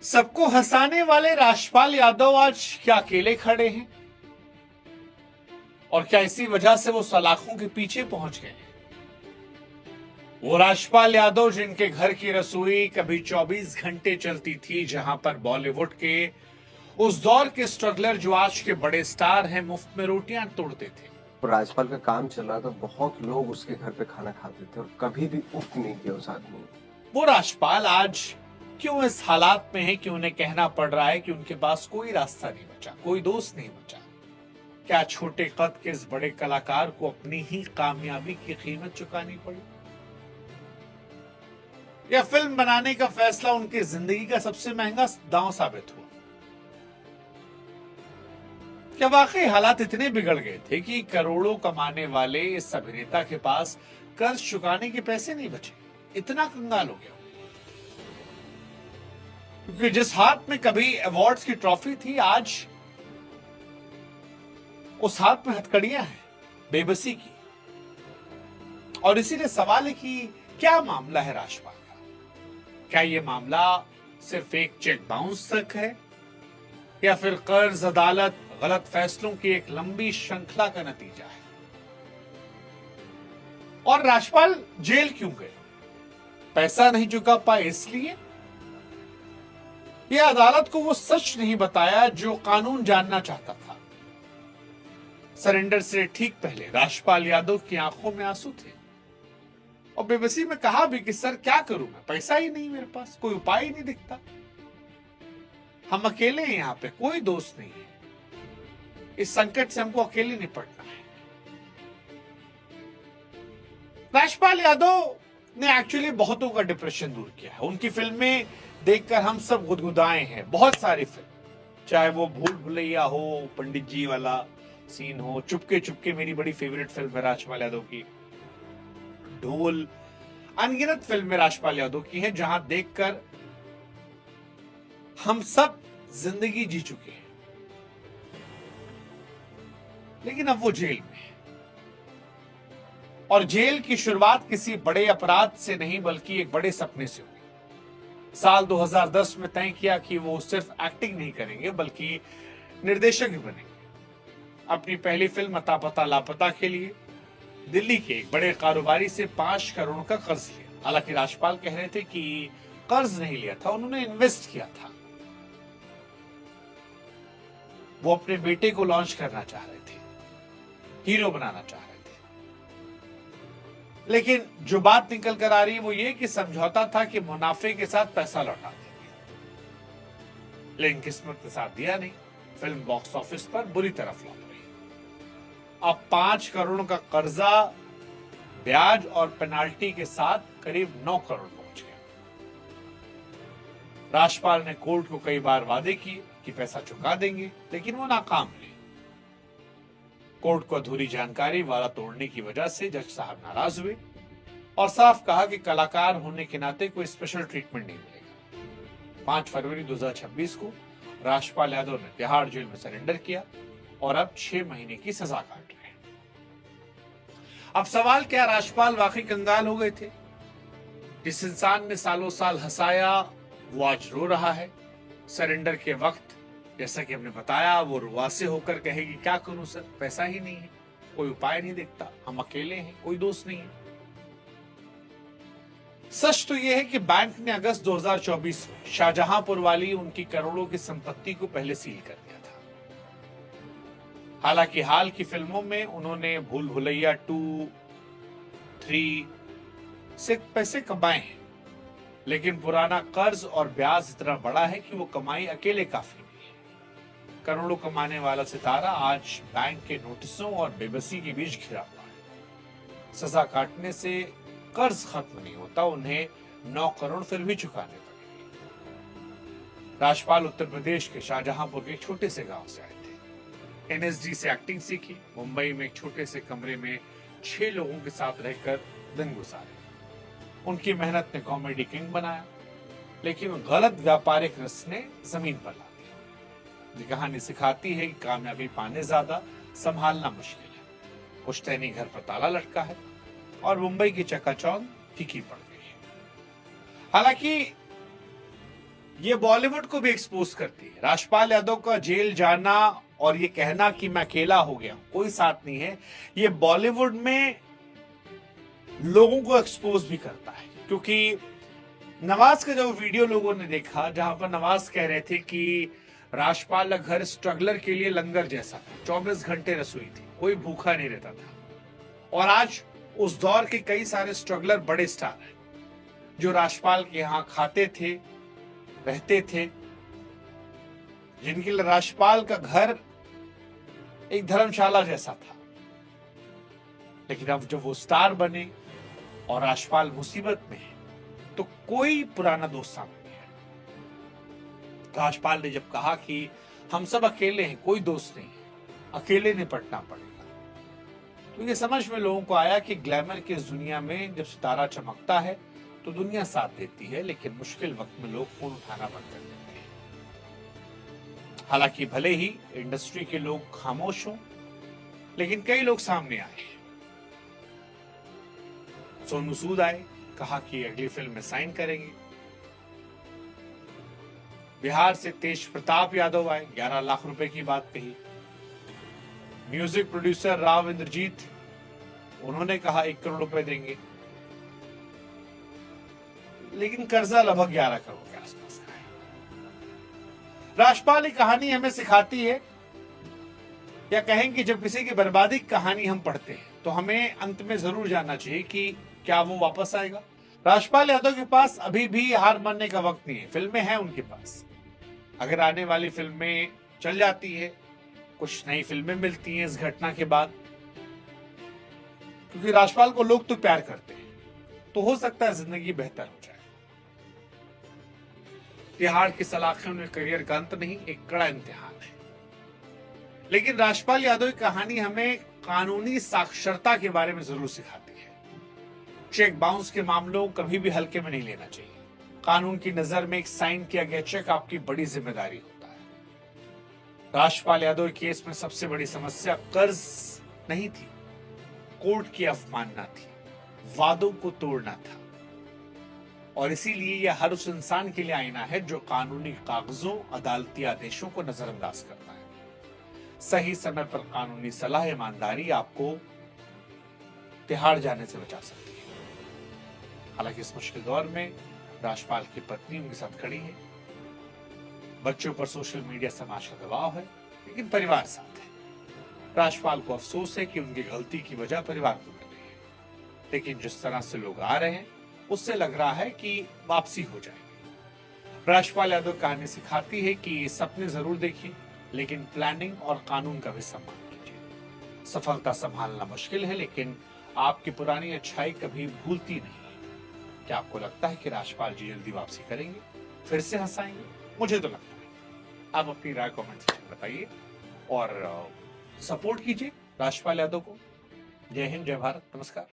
सबको हंसाने वाले राजपाल यादव आज क्या अकेले खड़े हैं? और क्या इसी वजह से वो सलाखों के पीछे पहुंच गए? वो राजपाल यादव जिनके घर की रसोई कभी 24 घंटे चलती थी, जहां पर बॉलीवुड के उस दौर के स्ट्रगलर जो आज के बड़े स्टार हैं, मुफ्त में रोटियां तोड़ते थे। राजपाल का काम चल रहा था, बहुत लोग उसके घर पे खाना खाते थे और कभी भी उफ नहीं किया उस आदमी ने। वो राजपाल आज क्यों इस हालात में है कि उन्हें कहना पड़ रहा है कि उनके पास कोई रास्ता नहीं बचा, कोई दोस्त नहीं बचा? क्या छोटे कद के इस बड़े कलाकार को अपनी ही कामयाबी की कीमत चुकानी पड़ी? या फिल्म बनाने का फैसला उनकी जिंदगी का सबसे महंगा दांव साबित हुआ? क्या वाकई हालात इतने बिगड़ गए थे कि करोड़ों कमाने वाले इस अभिनेता के पास कर्ज चुकाने के पैसे नहीं बचे? इतना कंगाल हो गया क्योंकि जिस हाथ में कभी अवार्ड्स की ट्रॉफी थी, आज उस हाथ में हथकड़ियां हैं बेबसी की। और इसीलिए सवाल है कि क्या मामला है राजपाल का? क्या यह मामला सिर्फ एक चेक बाउंस तक है, या फिर कर्ज, अदालत, गलत फैसलों की एक लंबी श्रृंखला का नतीजा है? और राजपाल जेल क्यों गए? पैसा नहीं चुका पाए इसलिए? यह अदालत को वो सच नहीं बताया जो कानून जानना चाहता था? सरेंडर से ठीक पहले राजपाल यादव की आंखों में आंसू थे और बेबसी में कहा भी कि सर क्या करूं मैं, पैसा ही नहीं मेरे पास, कोई उपाय ही नहीं दिखता, हम अकेले हैं, यहां पे कोई दोस्त नहीं है, इस संकट से हमको अकेले निपटना है। राजपाल यादव ने एक्चुअली बहुतों का डिप्रेशन दूर किया है। उनकी फिल्में देखकर हम सब गुदगुदाए हैं, बहुत सारी फिल्म, चाहे वो भूल भुलैया हो, पंडित जी वाला सीन हो, चुपके चुपके मेरी बड़ी फेवरेट फिल्म है राजपाल यादव की, ढोल, अनगिनत फिल्में राजपाल यादव की हैं जहां देखकर हम सब जिंदगी जी चुके हैं। लेकिन अब वो जेल में है और जेल की शुरुआत किसी बड़े अपराध से नहीं बल्कि एक बड़े सपने से हुई। साल 2010 में तय किया कि वो सिर्फ एक्टिंग नहीं करेंगे बल्कि निर्देशक भी बनेंगे। अपनी पहली फिल्म अता पता लापता के लिए दिल्ली के एक बड़े कारोबारी से 5 करोड़ का कर्ज लिया। हालांकि राजपाल कह रहे थे कि कर्ज नहीं लिया था, उन्होंने इन्वेस्ट किया था। वो अपने बेटे को लॉन्च करना चाह रहे थे, हीरो बनाना चाह रहे थे। लेकिन जो बात निकल कर आ रही है वो ये कि समझौता था कि मुनाफे के साथ पैसा लौटा देंगे, लेकिन किस्मत ने साथ दिया नहीं। फिल्म बॉक्स ऑफिस पर बुरी तरह फ्लॉप रही। अब 5 करोड़ का कर्जा ब्याज और पेनाल्टी के साथ करीब 9 करोड़ पहुंच गया। राजपाल ने कोर्ट को कई बार वादे किए कि पैसा चुका देंगे, लेकिन वो नाकाम रहे। कोर्ट को अधूरी जानकारी, वादा तोड़ने की वजह से जज साहब नाराज हुए और साफ कहा कि कलाकार होने के नाते कोई स्पेशल ट्रीटमेंट नहीं मिलेगा। 5 फरवरी 2026 को राजपाल यादव ने तिहाड़ जेल में सरेंडर किया और अब 6 महीने की सजा काट रहे हैं। अब सवाल, क्या राजपाल वाकई कंगाल हो गए थे? जिस इंसान ने सालों साल हंसाया वो आज रो रहा है। सरेंडर के वक्त जैसा कि हमने बताया, वो रुआसे होकर कहेगी क्या करूं सर, पैसा ही नहीं है, कोई उपाय नहीं दिखता, हम अकेले हैं, कोई दोस्त नहीं है। सच तो यह है कि बैंक ने अगस्त 2024 में शाहजहांपुर वाली उनकी करोड़ों की संपत्ति को पहले सील कर दिया था। हालांकि हाल की फिल्मों में उन्होंने भूल भुलैया 2, 3 से पैसे कमाए हैं, लेकिन पुराना कर्ज और ब्याज इतना बड़ा है कि वो कमाई अकेले काफी नहीं है। करोड़ों कमाने वाला सितारा आज बैंक के नोटिसों और बेबसी के बीच घिरा हुआ है। सजा काटने से कर्ज खत्म नहीं होता, उन्हें 9 करोड़ फिर भी चुकाने पड़ेंगे। राजपाल उत्तर प्रदेश के शाहजहांपुर के एक छोटे से गांव से आए थे। एनएसडी से एक्टिंग सीखी, मुंबई में एक छोटे से कमरे में 6 लोगों के साथ रहकर दिन गुजारे। उनकी मेहनत ने कॉमेडी किंग बनाया, लेकिन गलत व्यापारिक रस ने जमीन पर ला दिया। ये कहानी सिखाती है कि कामयाबी पाने ज्यादा संभालना मुश्किल है। पुश्तैनी घर पर ताला लटका है और मुंबई की चकाचौंध फीकी पड़ गई है। हालांकि ये बॉलीवुड को भी एक्सपोज करती है। राजपाल यादव का जेल जाना और ये कहना कि मैं अकेला हो गया, कोई साथ नहीं है, ये बॉलीवुड में लोगों को एक्सपोज भी करता है। क्योंकि नवाज का जो वीडियो लोगों ने देखा, जहां पर नवाज कह रहे थे कि राजपाल का घर स्ट्रगलर के लिए लंगर जैसा था, 24 घंटे रसोई थी, कोई भूखा नहीं रहता था। और आज उस दौर के कई सारे स्ट्रगलर बड़े स्टार हैं जो राजपाल के यहां खाते थे, रहते थे, जिनके लिए राजपाल का घर एक धर्मशाला जैसा था। लेकिन अब जब वो स्टार बने और राजपाल मुसीबत में है, तो कोई पुराना दोस्त सामने नहीं है। राजपाल ने जब कहा कि हम सब अकेले हैं, कोई दोस्त नहीं है, अकेले निपटना पड़ेगा, तो ये समझ में लोगों को आया कि ग्लैमर की इस दुनिया में जब सितारा चमकता है तो दुनिया साथ देती है, लेकिन मुश्किल वक्त में लोग फोन उठाना बंद कर देते हैं। हालांकि भले ही इंडस्ट्री के लोग खामोश हों, लेकिन कई लोग सामने आए। सोनू सूद आए, कहा कि अगली फिल्म में साइन करेंगे। बिहार से तेज प्रताप यादव आए, 11 लाख रुपए की बात कही। म्यूजिक प्रोड्यूसर राव इंद्रजीत, उन्होंने कहा 1 करोड़ रुपए देंगे, लेकिन कर्जा लगभग 11 करोड़ के आसपास का है। राजपाल की कहानी हमें सिखाती है, या कहें कि जब किसी की बर्बादी की कहानी हम पढ़ते हैं तो हमें अंत में जरूर जानना चाहिए कि क्या वो वापस आएगा। राजपाल यादव के पास अभी भी हार मानने का वक्त नहीं है, फिल्में हैं उनके पास। अगर आने वाली फिल्में चल जाती है, कुछ नई फिल्में मिलती हैं इस घटना के बाद, क्योंकि राजपाल को लोग तो प्यार करते हैं, तो हो सकता है जिंदगी बेहतर हो जाए। तिहाड़ की सलाखों में करियर का अंत नहीं, एक कड़ा इम्तिहान है। लेकिन राजपाल यादव की कहानी हमें कानूनी साक्षरता के बारे में जरूर सिखाती है। चेक बाउंस के मामलों को कभी भी हल्के में नहीं लेना चाहिए। कानून की नजर में एक साइन किया गया चेक आपकी बड़ी जिम्मेदारी होता है। राजपाल यादव केस में सबसे बड़ी समस्या कर्ज नहीं थी, कोर्ट की अवमानना थी, वादों को तोड़ना था। और इसीलिए यह हर उस इंसान के लिए आईना है जो कानूनी कागजों, अदालती आदेशों को नजरअंदाज करता है। सही समय पर कानूनी सलाह, ईमानदारी आपको तिहाड़ जाने से बचा सकती है। हालांकि इस मुश्किल दौर में राजपाल की पत्नी उनके साथ खड़ी है। बच्चों पर सोशल मीडिया, समाज का दबाव है, लेकिन परिवार साथ है। राजपाल को अफसोस है कि उनकी गलती की वजह परिवार को मिल रही है, लेकिन जिस तरह से लोग आ रहे हैं उससे लग रहा है कि वापसी हो जाएगी। राजपाल यादव कहानी सिखाती है कि सपने जरूर देखिए, लेकिन प्लानिंग और कानून का भी सम्मान कीजिए। सफलता संभालना मुश्किल है, लेकिन आपकी पुरानी अच्छाई कभी भूलती नहीं है। क्या आपको लगता है कि राजपाल जी जल्दी वापसी करेंगे, फिर से हंसाएंगे? मुझे तो लगता है। आप अपनी राय कमेंट सेक्शन में बताइए और सपोर्ट कीजिए राजपाल यादव को। जय हिंद, जय भारत, नमस्कार।